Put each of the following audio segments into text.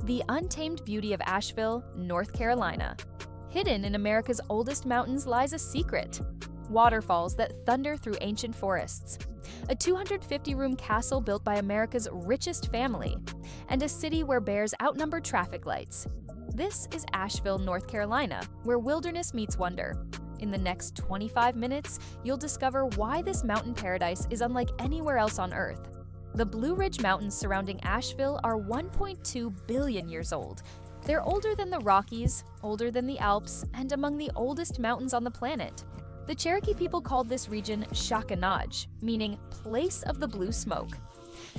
The untamed beauty of Asheville, North Carolina. Hidden in America's oldest mountains lies a secret. Waterfalls that thunder through ancient forests. A 250-room castle built by America's richest family. And a city where bears outnumber traffic lights. This is Asheville, North Carolina, where wilderness meets wonder. In the next 25 minutes, you'll discover why this mountain paradise is unlike anywhere else on Earth. The Blue Ridge Mountains surrounding Asheville are 1.2 billion years old. They're older than the Rockies, older than the Alps, and among the oldest mountains on the planet. The Cherokee people called this region Shakanaj, meaning place of the blue smoke.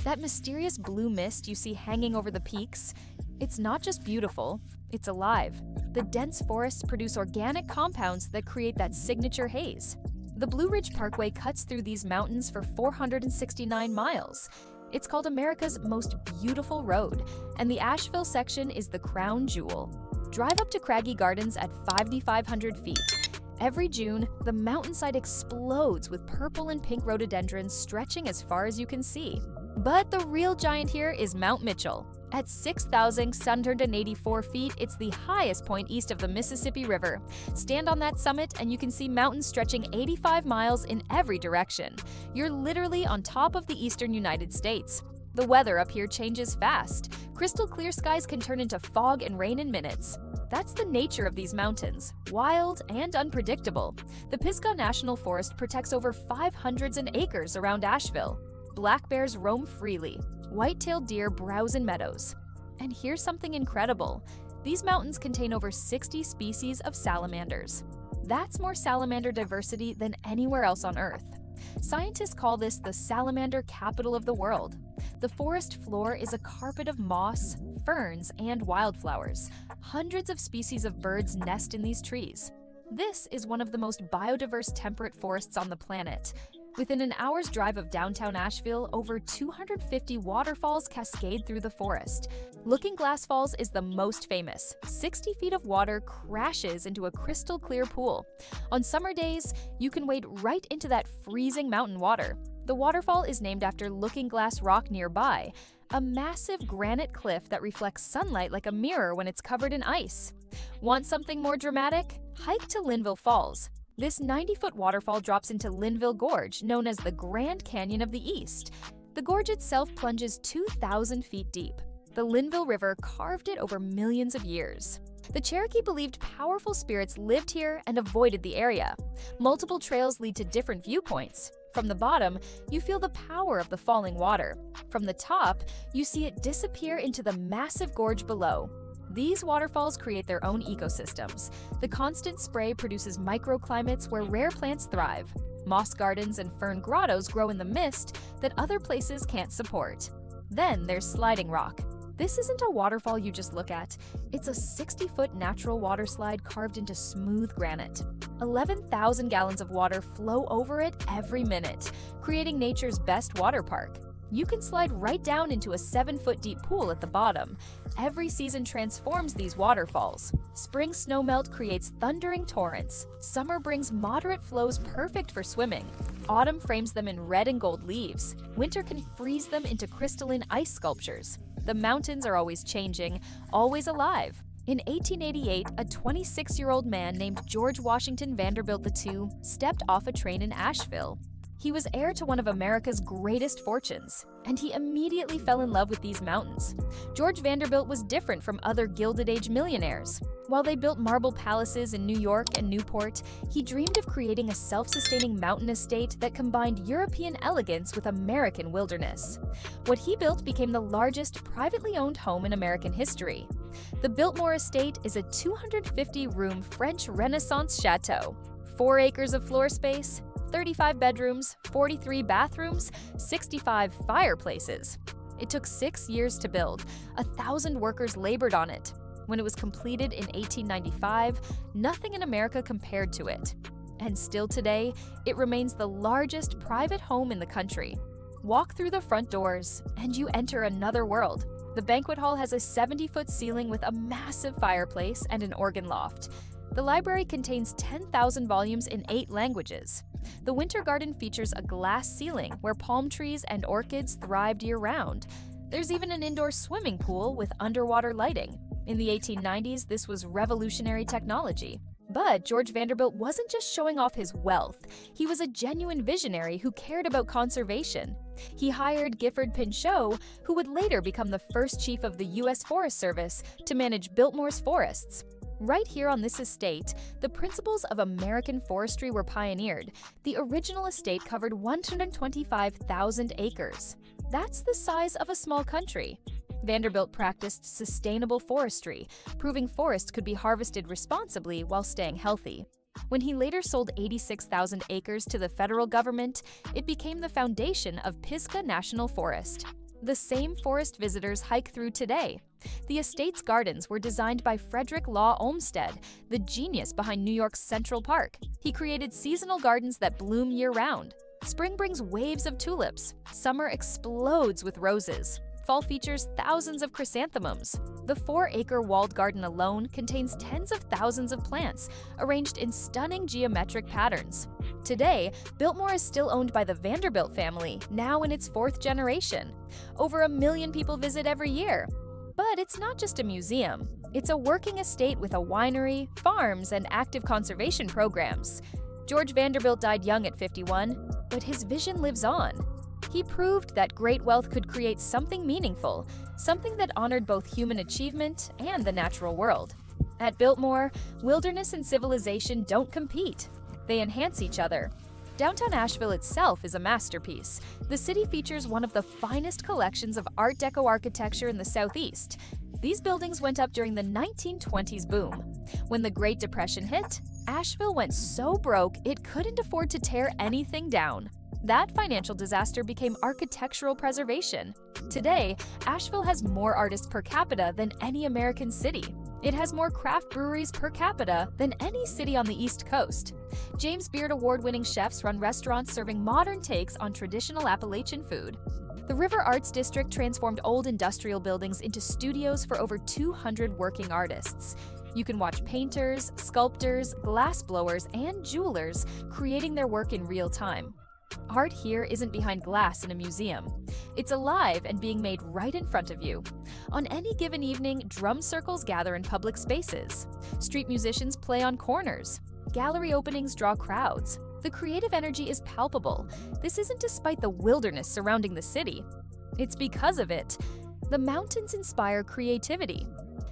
That mysterious blue mist you see hanging over the peaks, it's not just beautiful, it's alive. The dense forests produce organic compounds that create that signature haze. The Blue Ridge Parkway cuts through these mountains for 469 miles. It's called America's most beautiful road, and the Asheville section is the crown jewel. Drive up to Craggy Gardens at 5,500 feet. Every June, the mountainside explodes with purple and pink rhododendrons stretching as far as you can see. But the real giant here is Mount Mitchell. At 6,784 feet, it's the highest point east of the Mississippi River. Stand on that summit and you can see mountains stretching 85 miles in every direction. You're literally on top of the eastern United States. The weather up here changes fast. Crystal clear skies can turn into fog and rain in minutes. That's the nature of these mountains, wild and unpredictable. The Pisgah National Forest protects over 500 acres around Asheville. Black bears roam freely. White-tailed deer browse in meadows. And here's something incredible. These mountains contain over 60 species of salamanders. That's more salamander diversity than anywhere else on Earth. Scientists call this the salamander capital of the world. The forest floor is a carpet of moss, ferns, and wildflowers. Hundreds of species of birds nest in these trees. This is one of the most biodiverse temperate forests on the planet. Within an hour's drive of downtown Asheville, over 250 waterfalls cascade through the forest. Looking Glass Falls is the most famous. 60 feet of water crashes into a crystal clear pool. On summer days, you can wade right into that freezing mountain water. The waterfall is named after Looking Glass Rock nearby, a massive granite cliff that reflects sunlight like a mirror when it's covered in ice. Want something more dramatic? Hike to Linville Falls. This 90-foot waterfall drops into Linville Gorge, known as the Grand Canyon of the East. The gorge itself plunges 2,000 feet deep. The Linville River carved it over millions of years. The Cherokee believed powerful spirits lived here and avoided the area. Multiple trails lead to different viewpoints. From the bottom, you feel the power of the falling water. From the top, you see it disappear into the massive gorge below. These waterfalls create their own ecosystems. The constant spray produces microclimates where rare plants thrive. Moss gardens and fern grottos grow in the mist that other places can't support. Then there's Sliding Rock. This isn't a waterfall you just look at. It's a 60-foot natural water slide carved into smooth granite. 11,000 gallons of water flow over it every minute, creating nature's best water park. You can slide right down into a 7-foot deep pool at the bottom. Every season transforms these waterfalls. Spring snowmelt creates thundering torrents. Summer brings moderate flows perfect for swimming. Autumn frames them in red and gold leaves. Winter can freeze them into crystalline ice sculptures. The mountains are always changing, always alive. In 1888, a 26-year-old man named George Washington Vanderbilt II stepped off a train in Asheville. He was heir to one of America's greatest fortunes, and he immediately fell in love with these mountains. George Vanderbilt was different from other Gilded Age millionaires. While they built marble palaces in New York and Newport, he dreamed of creating a self-sustaining mountain estate that combined European elegance with American wilderness. What he built became the largest privately owned home in American history. The Biltmore Estate is a 250-room French Renaissance chateau. 4 acres of floor space, 35 bedrooms, 43 bathrooms, 65 fireplaces. It took 6 years to build. 1,000 workers labored on it. When it was completed in 1895, nothing in America compared to it. And still today, it remains the largest private home in the country. Walk through the front doors, and you enter another world. The banquet hall has a 70-foot ceiling with a massive fireplace and an organ loft. The library contains 10,000 volumes in 8 languages. The Winter Garden features a glass ceiling where palm trees and orchids thrived year-round. There's even an indoor swimming pool with underwater lighting. In the 1890s, this was revolutionary technology. But George Vanderbilt wasn't just showing off his wealth. He was a genuine visionary who cared about conservation. He hired Gifford Pinchot, who would later become the first chief of the U.S. Forest Service, to manage Biltmore's forests. Right here on this estate, the principles of American forestry were pioneered. The original estate covered 125,000 acres. That's the size of a small country. Vanderbilt practiced sustainable forestry, proving forests could be harvested responsibly while staying healthy. When he later sold 86,000 acres to the federal government, it became the foundation of Pisgah National Forest. The same forest visitors hike through today. The estate's gardens were designed by Frederick Law Olmsted, the genius behind New York's Central Park. He created seasonal gardens that bloom year-round. Spring brings waves of tulips. Summer explodes with roses. Fall features thousands of chrysanthemums. The 4-acre walled garden alone contains tens of thousands of plants, arranged in stunning geometric patterns. Today, Biltmore is still owned by the Vanderbilt family, now in its 4th generation. Over 1 million people visit every year. But it's not just a museum. It's a working estate with a winery, farms, and active conservation programs. George Vanderbilt died young at 51, but his vision lives on. He proved that great wealth could create something meaningful, something that honored both human achievement and the natural world. At Biltmore, wilderness and civilization don't compete. They enhance each other. Downtown Asheville itself is a masterpiece. The city features one of the finest collections of Art Deco architecture in the Southeast. These buildings went up during the 1920s boom. When the Great Depression hit, Asheville went so broke it couldn't afford to tear anything down. That financial disaster became architectural preservation. Today, Asheville has more artists per capita than any American city. It has more craft breweries per capita than any city on the East Coast. James Beard award-winning chefs run restaurants serving modern takes on traditional Appalachian food. The River Arts District transformed old industrial buildings into studios for over 200 working artists. You can watch painters, sculptors, glassblowers, and jewelers creating their work in real time. Art here isn't behind glass in a museum. It's alive and being made right in front of you. On any given evening, drum circles gather in public spaces. Street musicians play on corners. Gallery openings draw crowds. The creative energy is palpable. This isn't despite the wilderness surrounding the city. It's because of it. The mountains inspire creativity.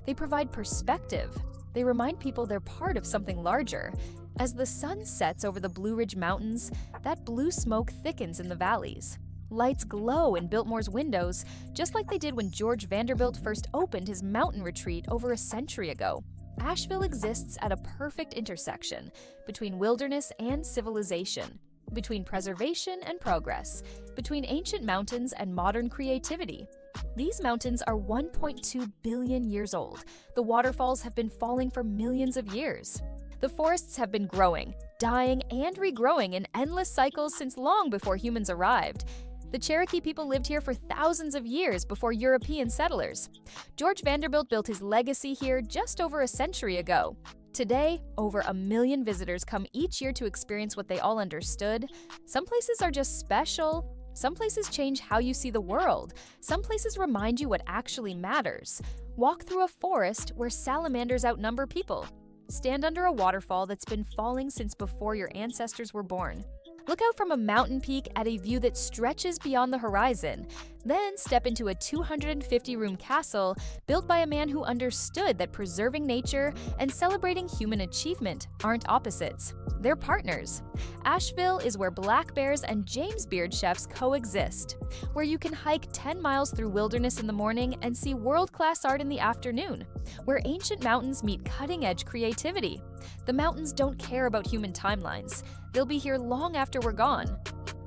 They provide perspective. They remind people they're part of something larger. As the sun sets over the Blue Ridge Mountains, that blue smoke thickens in the valleys. Lights glow in Biltmore's windows, just like they did when George Vanderbilt first opened his mountain retreat over a century ago. Asheville exists at a perfect intersection between wilderness and civilization, between preservation and progress, between ancient mountains and modern creativity. These mountains are 1.2 billion years old. The waterfalls have been falling for millions of years. The forests have been growing, dying, and regrowing in endless cycles since long before humans arrived. The Cherokee people lived here for thousands of years before European settlers. George Vanderbilt built his legacy here just over a century ago. Today, over 1 million visitors come each year to experience what they all understood. Some places are just special. Some places change how you see the world. Some places remind you what actually matters. Walk through a forest where salamanders outnumber people. Stand under a waterfall that's been falling since before your ancestors were born. Look out from a mountain peak at a view that stretches beyond the horizon. Then step into a 250-room castle built by a man who understood that preserving nature and celebrating human achievement aren't opposites. They're partners. Asheville is where black bears and James Beard chefs coexist, where you can hike 10 miles through wilderness in the morning and see world-class art in the afternoon, where ancient mountains meet cutting-edge creativity. The mountains don't care about human timelines. They'll be here long after we're gone.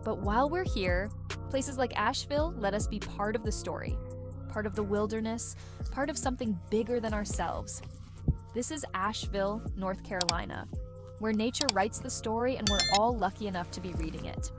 But while we're here, places like Asheville let us be part of the story, part of the wilderness, part of something bigger than ourselves. This is Asheville, North Carolina, where nature writes the story and we're all lucky enough to be reading it.